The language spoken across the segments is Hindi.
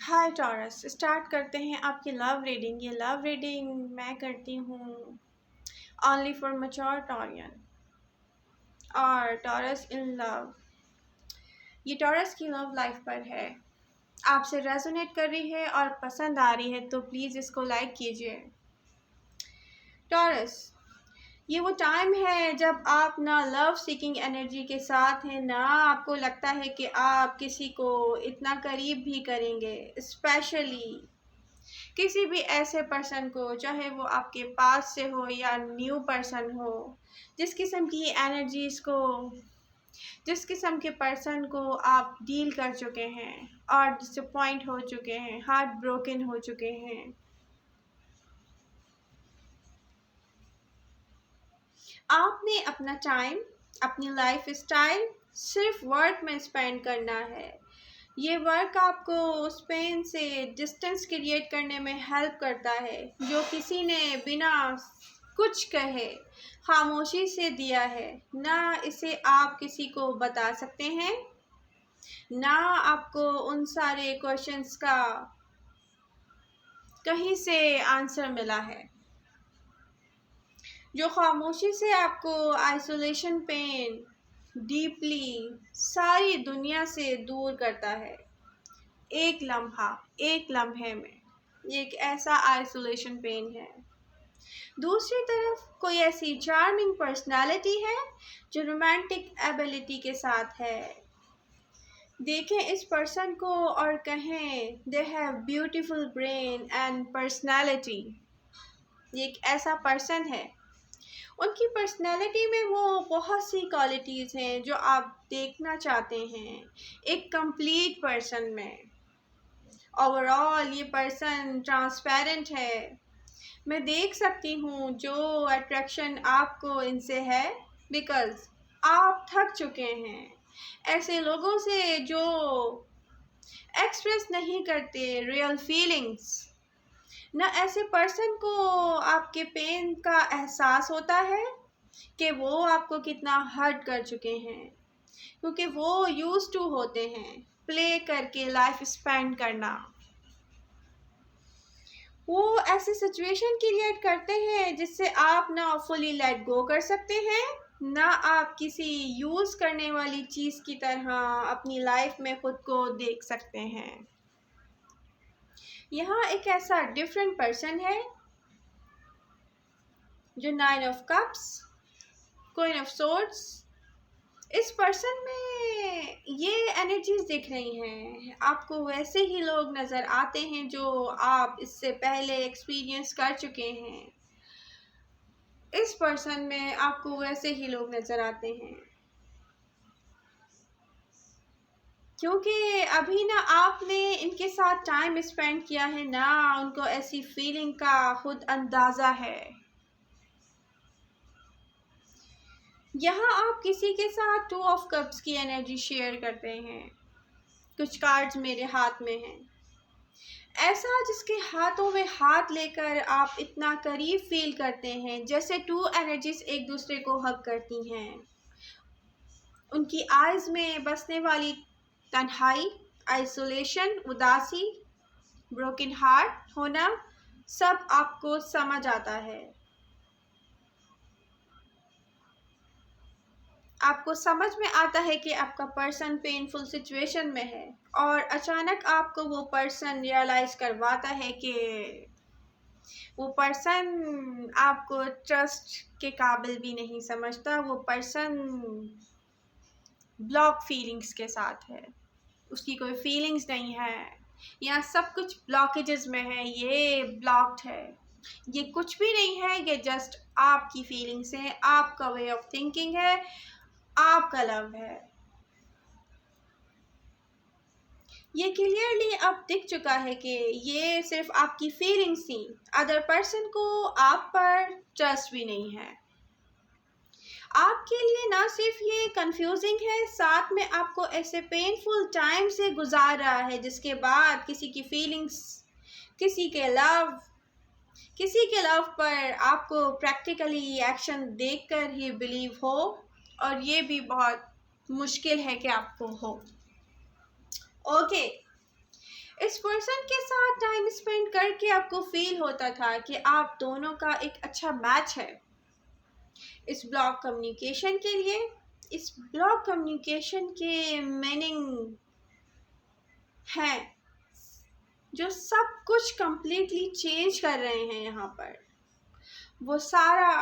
हाय टॉरस, स्टार्ट करते हैं आपकी लव रीडिंग। ये लव रीडिंग मैं करती हूँ ओनली फॉर मैच्योर टॉरियन और टॉरस इन लव। ये टॉरस की लव लाइफ पर है, आपसे रेजोनेट कर रही है और पसंद आ रही है तो प्लीज़ इसको लाइक कीजिए। टॉरस, ये वो टाइम है जब आप ना लव सीकिंग एनर्जी के साथ हैं, ना आपको लगता है कि आप किसी को इतना करीब भी करेंगे, स्पेशली किसी भी ऐसे पर्सन को, चाहे वो आपके पास से हो या न्यू पर्सन हो, जिस किस्म की एनर्जीज को, जिस किस्म के पर्सन को आप डील कर चुके हैं और डिसअपॉइंट हो चुके हैं, हार्ट ब्रोकन हो चुके हैं। आपने अपना टाइम, अपनी लाइफ स्टाइल सिर्फ वर्क में स्पेंड करना है। ये वर्क आपको उस पेन से डिस्टेंस क्रिएट करने में हेल्प करता है जो किसी ने बिना कुछ कहे खामोशी से दिया है। ना इसे आप किसी को बता सकते हैं, ना आपको उन सारे क्वेश्चंस का कहीं से आंसर मिला है। जो खामोशी से आपको आइसोलेशन पेन डीपली सारी दुनिया से दूर करता है। एक लम्हा, एक लम्हे में ये एक ऐसा आइसोलेशन पेन है। दूसरी तरफ कोई ऐसी चार्मिंग पर्सनालिटी है जो रोमांटिक एबिलिटी के साथ है। देखें इस पर्सन को और कहें they have beautiful brain and personality. ये एक ऐसा पर्सन है, उनकी पर्सनैलिटी में वो बहुत सी क्वालिटीज़ हैं जो आप देखना चाहते हैं एक कंप्लीट पर्सन में। ओवरऑल ये पर्सन ट्रांसपेरेंट है। मैं देख सकती हूँ जो अट्रैक्शन आपको इनसे है, बिकॉज़ आप थक चुके हैं ऐसे लोगों से जो एक्सप्रेस नहीं करते रियल फीलिंग्स। ना ऐसे पर्सन को आपके पेन का एहसास होता है कि वो आपको कितना हर्ट कर चुके हैं, क्योंकि वो यूज्ड टू होते हैं प्ले करके लाइफ स्पेंड करना। वो ऐसी सिचुएशन क्रिएट करते हैं जिससे आप ना फुली लेट गो कर सकते हैं, ना आप किसी यूज़ करने वाली चीज़ की तरह अपनी लाइफ में खुद को देख सकते हैं। यहाँ एक ऐसा डिफरेंट पर्सन है जो 9 of cups, queen of swords, इस पर्सन में ये एनर्जीज दिख रही हैं। आपको वैसे ही लोग नज़र आते हैं जो आप इससे पहले एक्सपीरियंस कर चुके हैं। इस पर्सन में आपको वैसे ही लोग नज़र आते हैं, क्योंकि अभी ना आपने इनके साथ टाइम स्पेंड किया है, ना उनको ऐसी फीलिंग का खुद अंदाज़ा है। यहाँ आप किसी के साथ 2 ऑफ कप्स की एनर्जी शेयर करते हैं। कुछ कार्ड्स मेरे हाथ में हैं, ऐसा जिसके हाथों में हाथ लेकर आप इतना करीब फील करते हैं, जैसे 2 एनर्जीज एक दूसरे को हग करती हैं। उनकी आइज़ में बसने वाली तन्हाई, आइसोलेशन, उदासी, ब्रोकन हार्ट होना सब आपको समझ आता है। आपको समझ में आता है कि आपका पर्सन पेनफुल सिचुएशन में है और अचानक आपको वो पर्सन रियलाइज़ करवाता है कि वो पर्सन आपको ट्रस्ट के काबिल भी नहीं समझता। वो पर्सन ब्लॉक फीलिंग्स के साथ है, उसकी कोई फीलिंग्स नहीं है, यहाँ सब कुछ ब्लॉकेजेस में है, ये ब्लॉक्ड है। ये कुछ भी नहीं है, ये जस्ट आपकी फीलिंग्स हैं, आपका वे ऑफ थिंकिंग है, आपका लव है। ये क्लियरली अब दिख चुका है कि ये सिर्फ आपकी फीलिंग्स थी, अदर पर्सन को आप पर ट्रस्ट भी नहीं है। आपके लिए ना सिर्फ ये कंफ्यूजिंग है, साथ में आपको ऐसे पेनफुल टाइम से गुजार रहा है जिसके बाद किसी की फीलिंग्स, किसी के लव, किसी के लव पर आपको प्रैक्टिकली एक्शन देखकर ही बिलीव हो, और ये भी बहुत मुश्किल है कि आपको हो। ओके, इस पर्सन के साथ टाइम स्पेंड करके आपको फील होता था कि आप दोनों का एक अच्छा मैच है। इस ब्लॉक कम्युनिकेशन के लिए, इस ब्लॉक कम्युनिकेशन के मीनिंग है जो सब कुछ कंप्लीटली चेंज कर रहे हैं यहाँ पर। वो सारा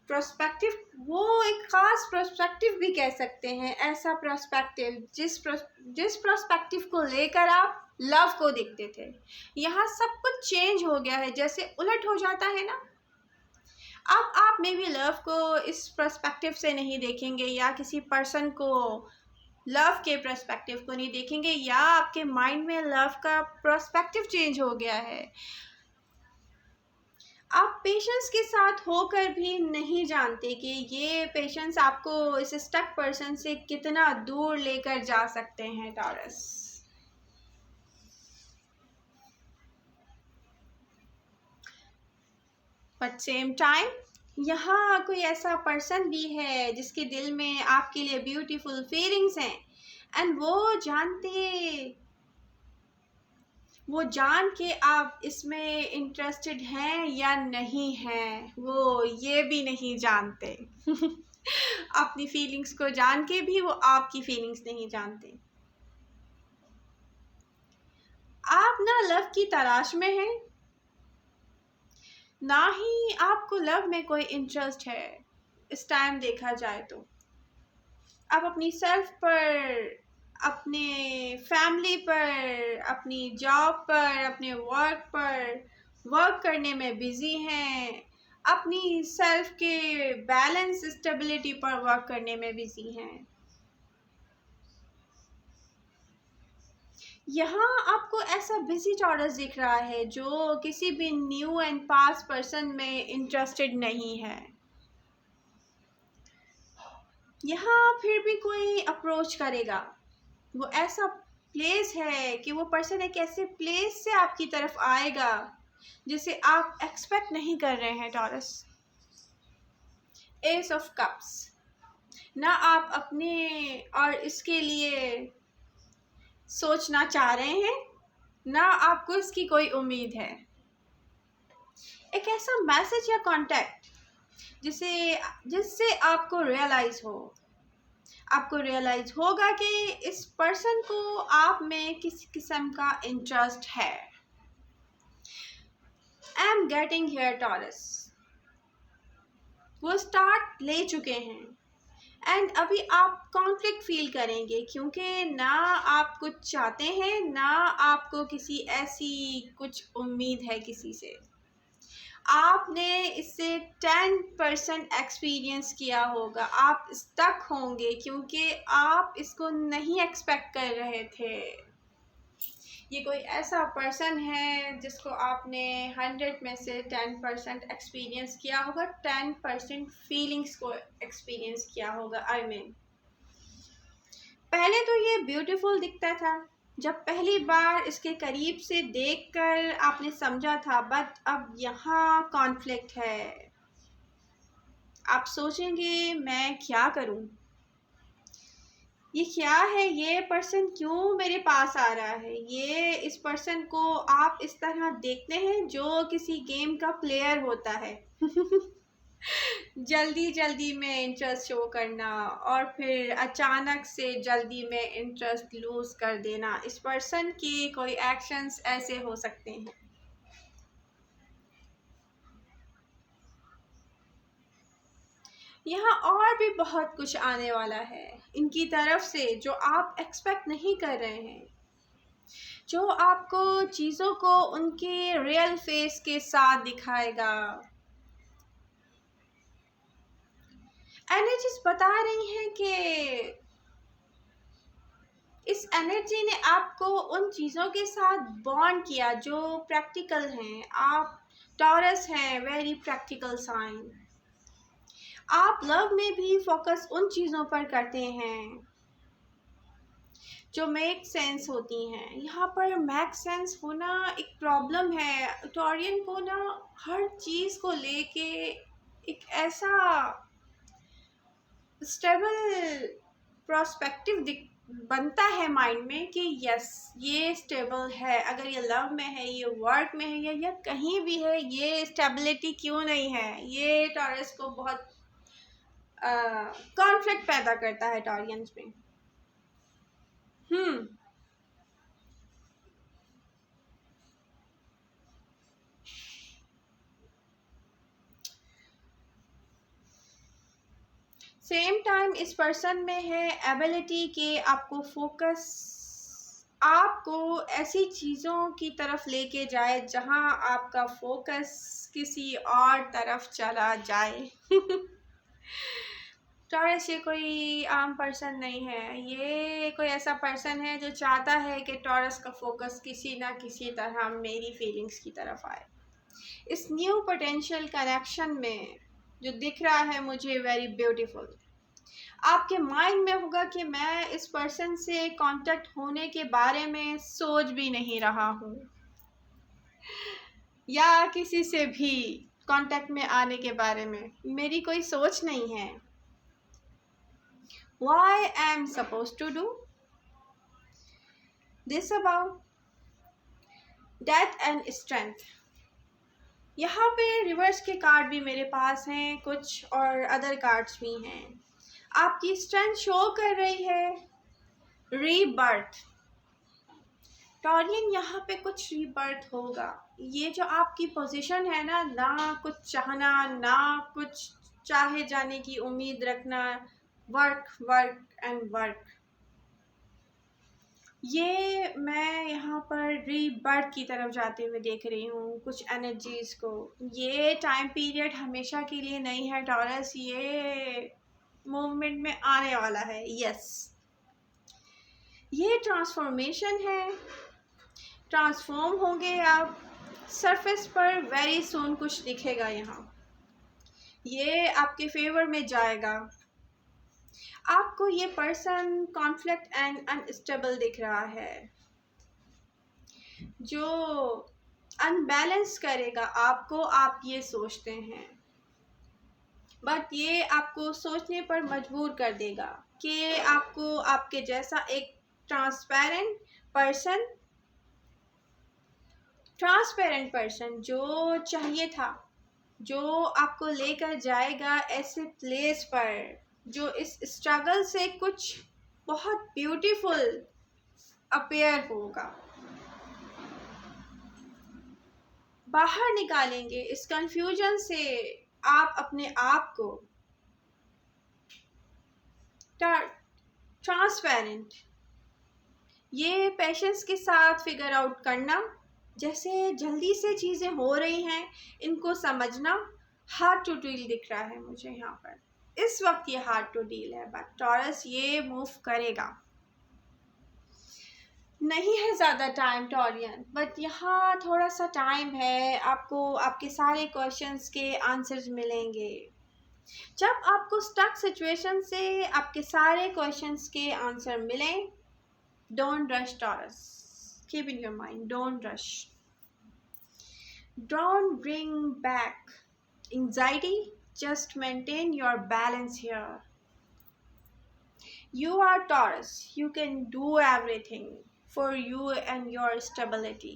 प्रोस्पेक्टिव, वो एक ख़ास प्रोस्पेक्टिव भी कह सकते हैं, ऐसा प्रोस्पेक्टिव जिस प्रोस्पेक्टिव को लेकर आप लव को देखते थे, यहाँ सब कुछ चेंज हो गया है, जैसे उलट हो जाता है ना। अब आप मे बी लव को इस पर्सपेक्टिव से नहीं देखेंगे, या किसी पर्सन को लव के पर्सपेक्टिव को नहीं देखेंगे, या आपके माइंड में लव का पर्सपेक्टिव चेंज हो गया है। आप पेशेंस के साथ होकर भी नहीं जानते कि ये पेशेंस आपको इस स्टक पर्सन से कितना दूर लेकर जा सकते हैं टॉरस। बट सेम टाइम यहाँ कोई ऐसा पर्सन भी है जिसके दिल में आपके लिए ब्यूटीफुल फीलिंग्स हैं, एंड वो जान के आप इसमें इंटरेस्टेड हैं या नहीं हैं, वो ये भी नहीं जानते। अपनी फीलिंग्स को जान के भी वो आपकी फीलिंग्स नहीं जानते। आप ना लव की तलाश में हैं, ना ही आपको लव में कोई इंटरेस्ट है इस टाइम देखा जाए तो। आप अपनी सेल्फ पर, अपने फैमिली पर, अपनी जॉब पर, अपने वर्क पर वर्क करने में बिजी हैं, अपनी सेल्फ के बैलेंस स्टेबिलिटी पर वर्क करने में बिजी हैं। यहाँ आपको ऐसा बिजी टॉरस दिख रहा है जो किसी भी न्यू एंड पास्ट पर्सन में इंटरेस्टेड नहीं है। यहाँ फिर भी कोई अप्रोच करेगा, वो ऐसा प्लेस है कि वो पर्सन एक ऐसे प्लेस से आपकी तरफ आएगा जिसे आप एक्सपेक्ट नहीं कर रहे हैं टॉरस। एस ऑफ कप्स, ना आप अपने और इसके लिए सोचना चाह रहे हैं, ना आपको इसकी कोई उम्मीद है। एक ऐसा मैसेज या कांटेक्ट जिससे आपको रियलाइज होगा कि इस पर्सन को आप में किस किस्म का इंटरेस्ट है। I am getting here taurus, वो स्टार्ट ले चुके हैं, एंड अभी आप कॉन्फ्लिक्ट फील करेंगे क्योंकि ना आप कुछ चाहते हैं, ना आपको किसी ऐसी कुछ उम्मीद है किसी से। आपने इससे 10% एक्सपीरियंस किया होगा, आप स्टक होंगे क्योंकि आप इसको नहीं एक्सपेक्ट कर रहे थे। ये कोई ऐसा पर्सन है जिसको आपने 100 में से 10% एक्सपीरियंस किया होगा, 10% फीलिंग्स को एक्सपीरियंस किया होगा। पहले तो ये ब्यूटीफुल दिखता था जब पहली बार इसके करीब से देखकर आपने समझा था, बट अब यहाँ कॉन्फ्लिक्ट है। आप सोचेंगे मैं क्या करूँ, ये क्या है, ये पर्सन क्यों मेरे पास आ रहा है। ये इस पर्सन को आप इस तरह देखते हैं जो किसी गेम का प्लेयर होता है। जल्दी जल्दी में इंटरेस्ट शो करना और फिर अचानक से जल्दी में इंटरेस्ट लूज कर देना, इस पर्सन की कोई एक्शंस ऐसे हो सकते हैं। यहाँ और भी बहुत कुछ आने वाला है इनकी तरफ से जो आप एक्सपेक्ट नहीं कर रहे हैं, जो आपको चीज़ों को उनके रियल फेस के साथ दिखाएगा। एनर्जीज बता रही हैं कि इस एनर्जी ने आपको उन चीज़ों के साथ बॉन्ड किया जो प्रैक्टिकल हैं। आप टॉरस हैं, वेरी प्रैक्टिकल साइन। आप लव में भी फोकस उन चीज़ों पर करते हैं जो मेक सेंस होती हैं। यहाँ पर मेक सेंस होना एक प्रॉब्लम है। टॉरियन को ना हर चीज़ को लेके एक ऐसा स्टेबल प्रोस्पेक्टिव बनता है माइंड में कि यस ये स्टेबल है, अगर ये लव में है, ये वर्क में है, या कहीं भी है, ये स्टेबिलिटी क्यों नहीं है। ये टॉरस को बहुत कॉन्फ्लिक्ट पैदा करता है टॉरियंस में। सेम टाइम इस पर्सन में है एबिलिटी के आपको ऐसी चीज़ों की तरफ लेके जाए जहां आपका फोकस किसी और तरफ चला जाए। टॉरस ये कोई आम पर्सन नहीं है, ये कोई ऐसा पर्सन है जो चाहता है कि टॉरस का फोकस किसी ना किसी तरह मेरी फीलिंग्स की तरफ आए। इस न्यू पोटेंशियल कनेक्शन में जो दिख रहा है मुझे वेरी ब्यूटीफुल, आपके माइंड में होगा कि मैं इस पर्सन से कांटेक्ट होने के बारे में सोच भी नहीं रहा हूँ, या किसी से भी कांटेक्ट में आने के बारे में मेरी कोई सोच नहीं है। Why I am supposed to do this about death and strength. यहाँ पे रिवर्स के कार्ड भी मेरे पास हैं कुछ, और अदर कार्ड्स भी हैं। आपकी स्ट्रेंथ शो कर रही है रीबर्थ। टॉरियन यहाँ पे कुछ रीबर्थ होगा। ये जो आपकी पोजीशन है ना कुछ चाहना, ना कुछ चाहे जाने की उम्मीद रखना, वर्क वर्क एंड वर्क, ये मैं यहाँ पर रीबर्थ की तरफ जाते हुए देख रही हूँ कुछ एनर्जीज को। ये टाइम पीरियड हमेशा के लिए नहीं है टॉरस, ये मूवमेंट में आने वाला है। यस, ये ट्रांसफॉर्मेशन है, ट्रांसफॉर्म होंगे आप। सरफेस पर वेरी सून कुछ दिखेगा यहाँ, ये आपके फेवर में जाएगा। आपको ये पर्सन कॉन्फ्लिक्ट एंड अनस्टेबल दिख रहा है, जो अनबैलेंस करेगा आपको, आप ये सोचते हैं, बट ये आपको सोचने पर मजबूर कर देगा कि आपको आपके जैसा एक ट्रांसपेरेंट पर्सन जो चाहिए था, जो आपको लेकर जाएगा ऐसे प्लेस पर जो इस स्ट्रगल से कुछ बहुत ब्यूटीफुल अपेयर होगा। बाहर निकालेंगे इस कंफ्यूजन से आप अपने आप को ट्रांसपेरेंट। ये पेशेंस के साथ फिगर आउट करना, जैसे जल्दी से चीज़ें हो रही हैं इनको समझना। हार्ड टू डील दिख रहा है मुझे यहाँ पर, इस वक्त ये हार्ड टू डील है, बट टॉरस ये मूव करेगा। नहीं है ज़्यादा टाइम टॉरियन, बट यहाँ थोड़ा सा टाइम है, आपको आपके सारे क्वेश्चंस के आंसर्स मिलेंगे। जब आपको स्टक सिचुएशन से आपके सारे क्वेश्चंस के आंसर मिलें, don't rush taurus, keep in your mind, don't rush, don't bring back anxiety, just maintain your balance here. You are Taurus, you can do everything for you and your stability.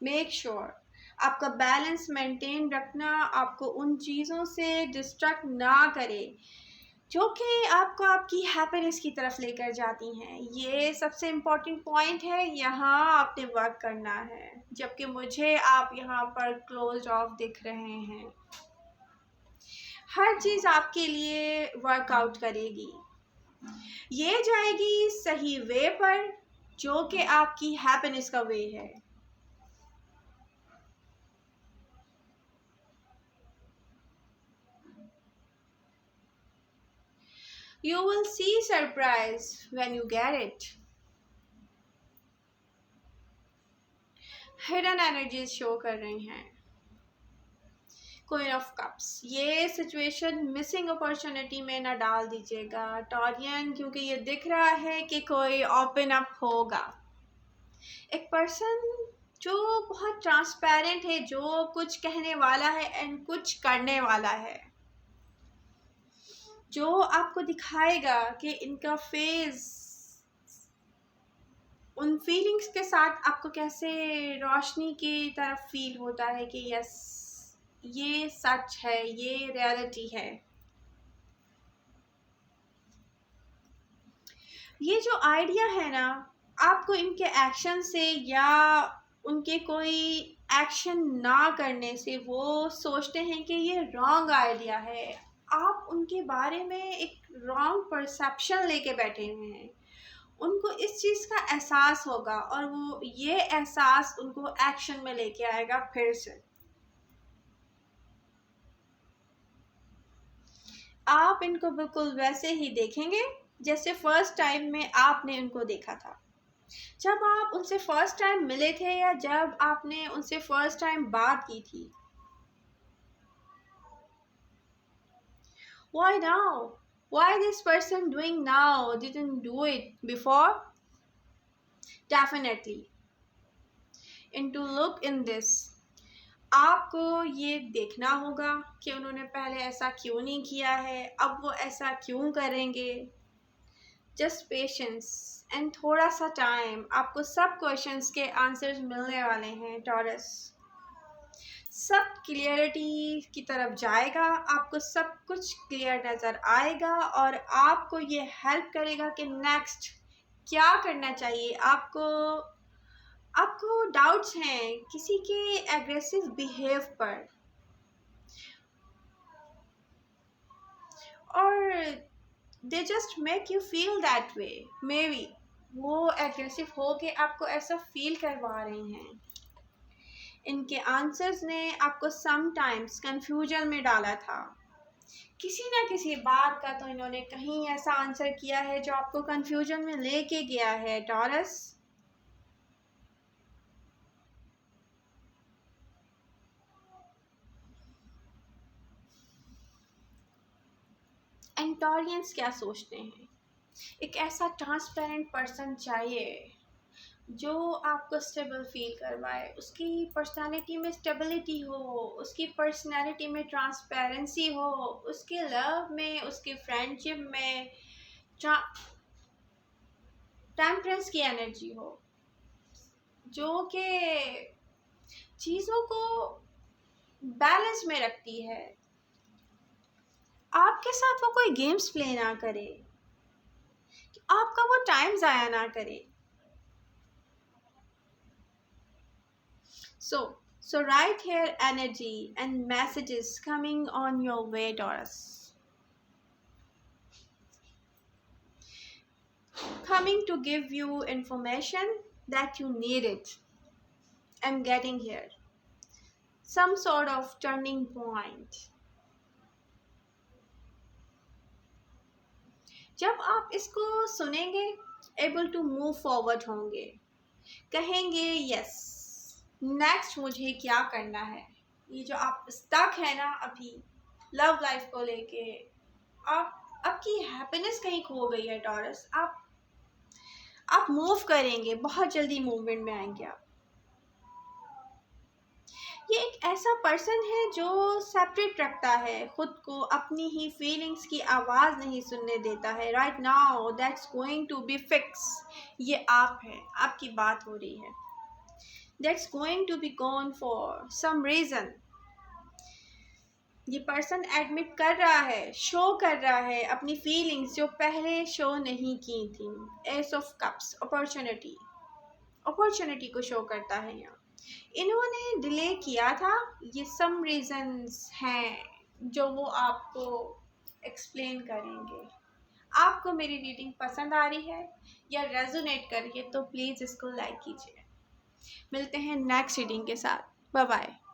Make sure आपका बैलेंस मेंटेन रखना आपको उन चीज़ों से डिस्ट्रैक्ट ना करे जो कि आपको आपकी हैप्पीनेस की तरफ लेकर जाती हैं। ये सबसे इम्पोर्टेंट पॉइंट है, यहाँ आपने वर्क करना है, जबकि मुझे आप यहाँ पर क्लोज ऑफ दिख रहे हैं। हर चीज़ आपके लिए वर्कआउट करेगी, ये जाएगी सही वे पर जो कि आपकी हैप्पीनेस का वे है। You will see surprise when you get it. Hidden energies show कर रही हैं। क्वीन ऑफ कप्स, ये सिचुएशन मिसिंग अपॉर्चुनिटी में ना डाल दीजिएगा टॉरियन, क्योंकि ये दिख रहा है कि कोई ओपन अप होगा। एक पर्सन जो बहुत ट्रांसपेरेंट है, जो कुछ कहने वाला है एंड कुछ करने वाला है, जो आपको दिखाएगा कि इनका फेस उन फीलिंग्स के साथ आपको कैसे रोशनी की तरफ फील होता है कि यस, ये सच है, ये रियलिटी है। ये जो आइडिया है ना, आपको इनके एक्शन से या उनके कोई एक्शन ना करने से वो सोचते हैं कि ये रॉन्ग आइडिया है, आप उनके बारे में एक रॉन्ग परसेप्शन लेके बैठे हुए हैं। उनको इस चीज़ का एहसास होगा और वो ये एहसास उनको एक्शन में लेके आएगा फिर से। आप इनको बिल्कुल वैसे ही देखेंगे जैसे फर्स्ट टाइम में आपने उनको देखा था, जब आप उनसे फर्स्ट टाइम मिले थे या जब आपने उनसे फर्स्ट टाइम बात की थी। Why now? Why this person doing now didn't do it before? Definitely. And to look in this, आपको ये देखना होगा कि उन्होंने पहले ऐसा क्यों नहीं किया है, अब वो ऐसा क्यों करेंगे। जस्ट पेशेंस एंड थोड़ा सा टाइम, आपको सब क्वेश्चंस के आंसर्स मिलने वाले हैं टॉरस। सब क्लियरिटी की तरफ जाएगा, आपको सब कुछ क्लियर नज़र आएगा और आपको ये हेल्प करेगा कि नेक्स्ट क्या करना चाहिए। आपको डाउट्स हैं किसी के एग्रेसिव बिहेव पर, और they just make you feel that way. May be वो एग्रेसिव हो के आपको ऐसा फील करवा रहे हैं। इनके आंसर्स ने आपको समटाइम्स कंफ्यूजन में डाला था। किसी ना किसी बात का तो इन्होंने कहीं ऐसा आंसर किया है जो आपको कंफ्यूजन में लेके गया है टॉरस। एंटोरियंस क्या सोचते हैं? एक ऐसा ट्रांसपेरेंट पर्सन चाहिए जो आपको स्टेबल फील करवाए, उसकी पर्सनालिटी में स्टेबिलिटी हो, उसकी पर्सनालिटी में ट्रांसपेरेंसी हो, उसके लव में, उसकी फ्रेंडशिप में टेम्परेंस की एनर्जी हो, जो कि चीज़ों को बैलेंस में रखती है। आपके साथ वो कोई गेम्स प्ले ना करे, आपका वो टाइम ज़ाया ना करे। So right here, energy and messages coming on your way, Taurus. Coming to give you information that you need it. I'm getting here. Some sort of turning point. जब आप इसको सुनेंगे, able to move forward होंगे, कहेंगे यस, नेक्स्ट मुझे क्या करना है। ये जो आप स्टक है ना अभी लव लाइफ को लेके, आपकी हैप्पीनेस कहीं खो गई है टॉरस। आप मूव करेंगे, बहुत जल्दी मूवमेंट में आएंगे आप। ये एक ऐसा पर्सन है जो सेपरेट रखता है खुद को, अपनी ही फीलिंग्स की आवाज़ नहीं सुनने देता है। Right now that's going to be fix. ये आप है, आपकी बात हो रही है। That's going to be gone for some reason. ये पर्सन एडमिट कर रहा है, शो कर रहा है अपनी फीलिंग्स जो पहले शो नहीं की थी। एस ऑफ कप्स, अपॉर्चुनिटी को शो करता है यहाँ। इन्होंने डिले किया था, ये सम रीजंस हैं जो वो आपको एक्सप्लेन करेंगे। आपको मेरी रीडिंग पसंद आ रही है या रेजोनेट कर रही है तो प्लीज़ इसको लाइक कीजिए। मिलते हैं नेक्स्ट रीडिंग के साथ। Bye bye.